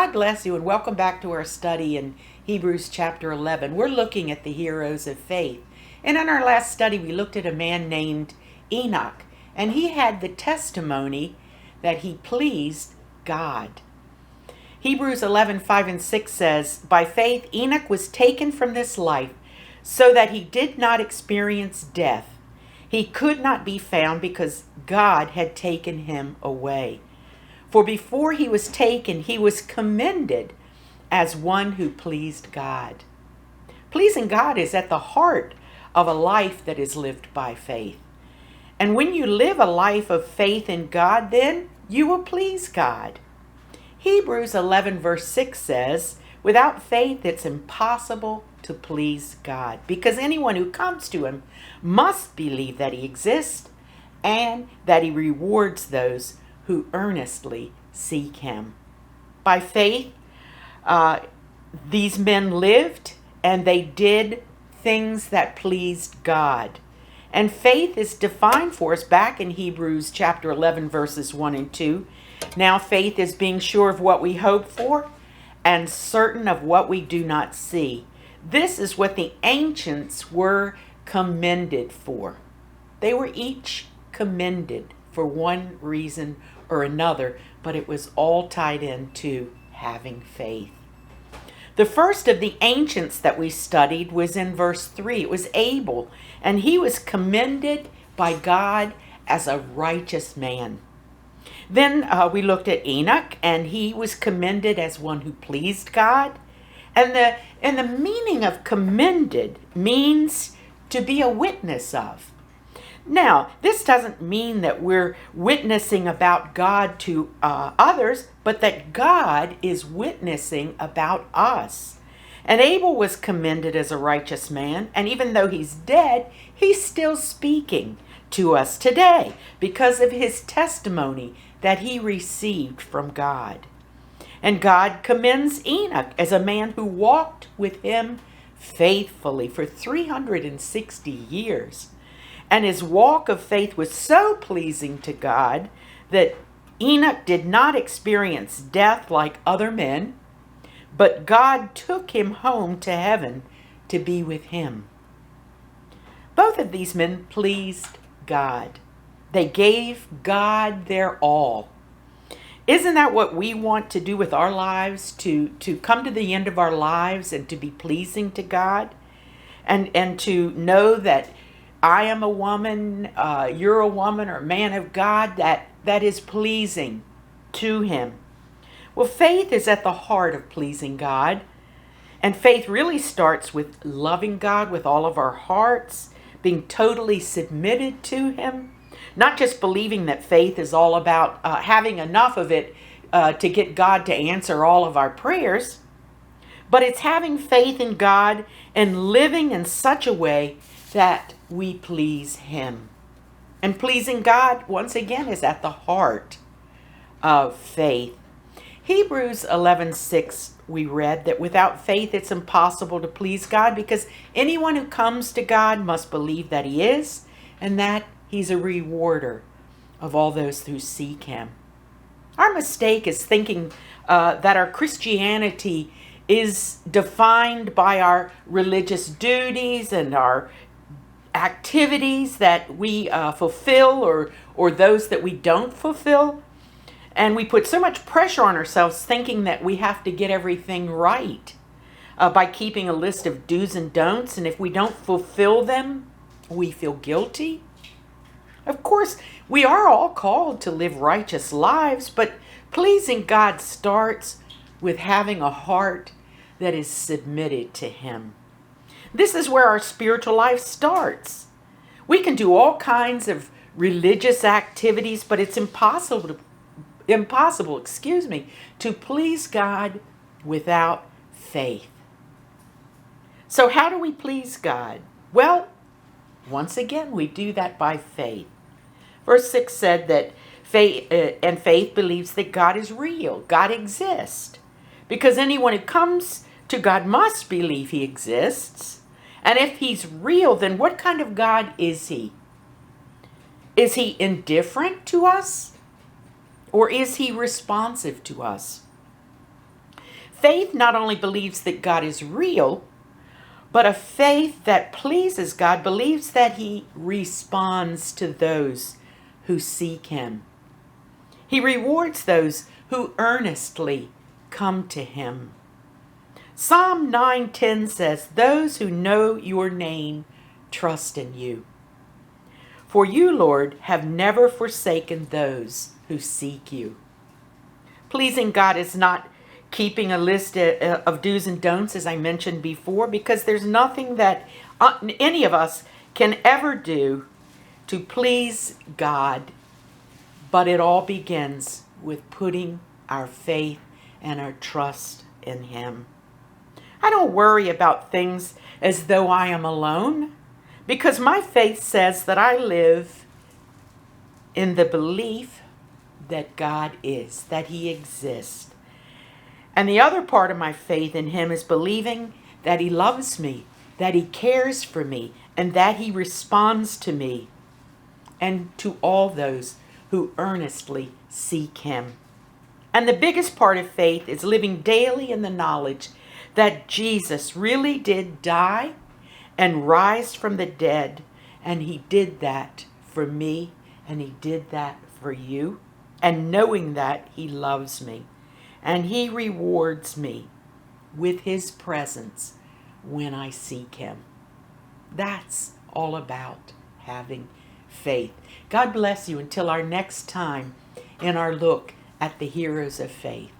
God bless you and welcome back to our study in Hebrews chapter 11. We're looking at the heroes of faith. And in our last study, we looked at a man named Enoch, and he had the testimony that he pleased God. Hebrews 11:5-6 says, "By faith Enoch was taken from this life so that he did not experience death. He could not be found because God had taken him away. For before he was taken, he was commended as one who pleased God." Pleasing God is at the heart of a life that is lived by faith. And when you live a life of faith in God, then you will please God. Hebrews 11 verse 6 says, "Without faith it's impossible to please God, because anyone who comes to him must believe that he exists and that he rewards those who earnestly seek him." By faith, these men lived and they did things that pleased God. And faith is defined for us back in Hebrews chapter 11 verses 1 and 2. "Now faith is being sure of what we hope for and certain of what we do not see. This is what the ancients were commended for." They were each commended for one reason or another, but it was all tied into having faith. The first of the ancients that we studied was in verse 3. It was Abel, and he was commended by God as a righteous man. Then we looked at Enoch, and he was commended as one who pleased God. And the meaning of commended means to be a witness of. Now, this doesn't mean that we're witnessing about God to others, but that God is witnessing about us. And Abel was commended as a righteous man, and even though he's dead, he's still speaking to us today because of his testimony that he received from God. And God commends Enoch as a man who walked with him faithfully for 360 years. And his walk of faith was so pleasing to God that Enoch did not experience death like other men, but God took him home to heaven to be with him. Both of these men pleased God. They gave God their all. Isn't that what we want to do with our lives? To come to the end of our lives and to be pleasing to God? And to know that I am a woman, you're a woman or man of God that is pleasing to him. Well, faith is at the heart of pleasing God. And faith really starts with loving God with all of our hearts, being totally submitted to him. Not just believing that faith is all about having enough of it to get God to answer all of our prayers, but it's having faith in God and living in such a way that we please him. And pleasing God, once again, is at the heart of faith. Hebrews 11:6, we read that without faith it's impossible to please God, because anyone who comes to God must believe that he is, and that he's a rewarder of all those who seek him. Our mistake is thinking that our Christianity is defined by our religious duties and our activities that we fulfill or those that we don't fulfill. And we put so much pressure on ourselves thinking that we have to get everything right by keeping a list of do's and don'ts. And if we don't fulfill them, we feel guilty. Of course, we are all called to live righteous lives, but pleasing God starts with having a heart that is submitted to him. This is where our spiritual life starts. We can do all kinds of religious activities, but it's impossible to please God without faith. So how do we please God? Well, once again, we do that by faith. Verse 6 said that faith believes that God is real. God exists. Because anyone who comes to God must believe he exists. And if he's real, then what kind of God is he? Is he indifferent to us? Or is he responsive to us? Faith not only believes that God is real, but a faith that pleases God believes that he responds to those who seek him. He rewards those who earnestly come to him. Psalm 9:10 says, "Those who know your name trust in you. For you, Lord, have never forsaken those who seek you." Pleasing God is not keeping a list of do's and don'ts, as I mentioned before, because there's nothing that any of us can ever do to please God, but it all begins with putting our faith and our trust in him. I don't worry about things as though I am alone, because my faith says that I live in the belief that God is, that he exists. And the other part of my faith in him is believing that he loves me, that he cares for me, and that he responds to me and to all those who earnestly seek him. And the biggest part of faith is living daily in the knowledge that Jesus really did die and rise from the dead, and he did that for me, and he did that for you, and knowing that he loves me, and he rewards me with his presence when I seek him. That's all about having faith. God bless you until our next time in our look at the heroes of faith.